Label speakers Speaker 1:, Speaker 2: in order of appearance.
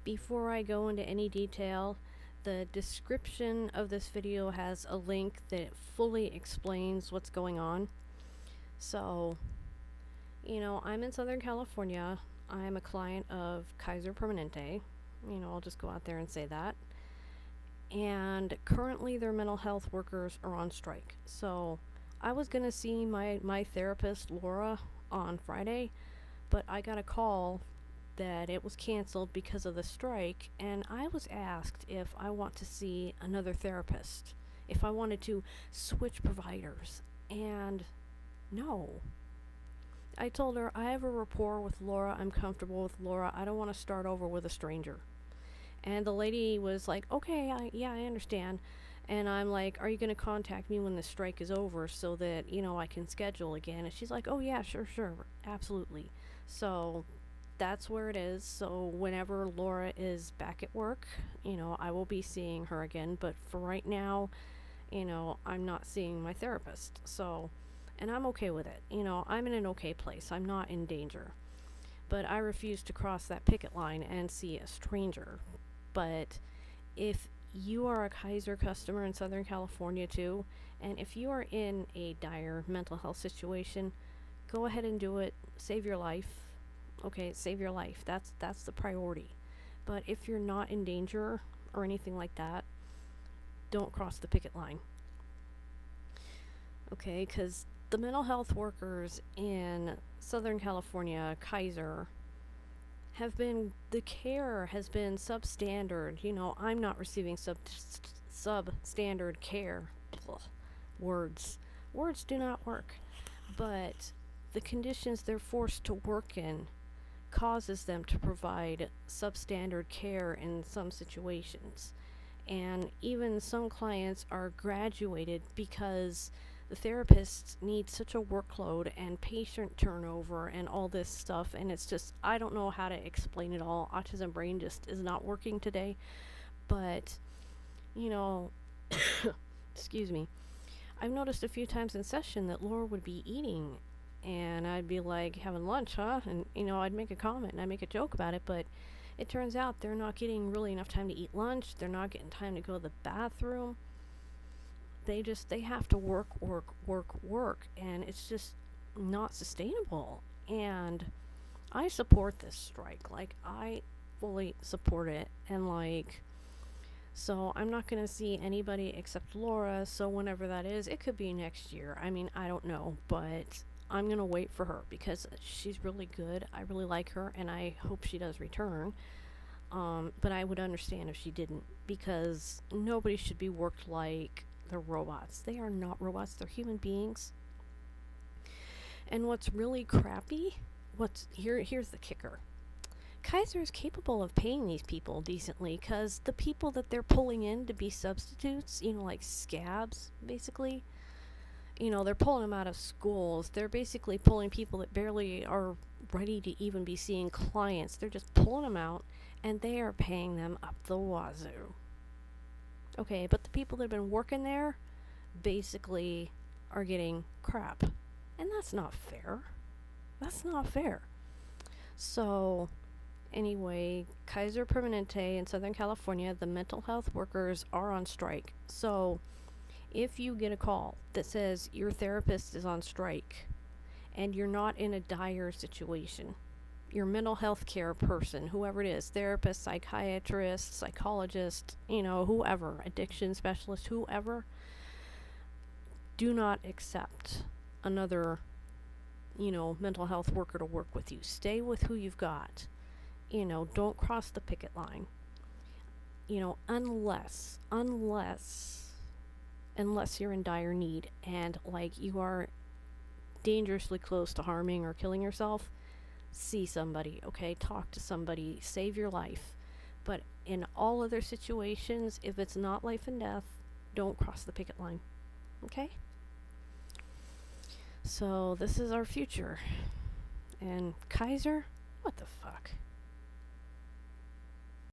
Speaker 1: Before I go into any detail, the description of this video has a link that fully explains what's going on. So, I'm in Southern California. I'm a client of Kaiser Permanente. I'll just go out there and say that. And currently their mental health workers are on strike. So I was going to see my therapist, Laura, on Friday, but I got a call that it was canceled because of the strike, and I was asked if I want to see another therapist, if I wanted to switch providers, and no. I told her I have a rapport with Laura, I'm comfortable with Laura, I don't want to start over with a stranger. And the lady was like, okay, I understand. And I'm like, are you going to contact me when the strike is over so that, I can schedule again? And she's like, oh yeah, sure, absolutely. So that's where it is. So whenever Laura is back at work, I will be seeing her again. But for right now, I'm not seeing my therapist. So, and I'm okay with it. I'm in an okay place. I'm not in danger. But I refuse to cross that picket line and see a stranger. But if you are a Kaiser customer in Southern California too, and if you are in a dire mental health situation, go ahead and do it. Save your life. Okay, save your life. That's the priority. But if you're not in danger or anything like that, don't cross the picket line. Okay, because the mental health workers in Southern California, Kaiser, the care has been substandard. I'm not receiving substandard care. Ugh. Words do not work. But the conditions they're forced to work in causes them to provide substandard care in some situations. And even some clients are graduated because the therapists need such a workload and patient turnover and all this stuff, and it's just, I don't know how to explain it all. Autism brain just is not working today. But excuse me, I've noticed a few times in session that Laura would be eating, and I'd be like, having lunch, huh? And I'd make a comment and I'd make a joke about it, but it turns out they're not getting really enough time to eat lunch. They're not getting time to go to the bathroom. They have to work, and it's just not sustainable. And I support this strike. I fully support it. And so I'm not going to see anybody except Laura. So whenever that is, it could be next year. I don't know, but I'm going to wait for her because she's really good. I really like her, and I hope she does return. But I would understand if she didn't, because nobody should be worked like they're robots. They are not robots. They're human beings. And what's really crappy, here's the kicker. Kaiser is capable of paying these people decently, because the people that they're pulling in to be substitutes, like scabs, basically, they're pulling them out of schools. They're basically pulling people that barely are ready to even be seeing clients. They're just pulling them out, and they are paying them up the wazoo. Okay, but the people that have been working there basically are getting crap. And that's not fair. That's not fair. So, anyway, Kaiser Permanente in Southern California, the mental health workers are on strike. So, if you get a call that says your therapist is on strike and you're not in a dire situation, your mental health care person, whoever it is, therapist, psychiatrist, psychologist, whoever, addiction specialist, whoever, do not accept another, mental health worker to work with you. Stay with who you've got. Don't cross the picket line. Unless you're in dire need and you are dangerously close to harming or killing yourself, see somebody, okay? Talk to somebody, save your life. But in all other situations, if it's not life and death, don't cross the picket line, okay? So this is our future. And Kaiser, what the fuck?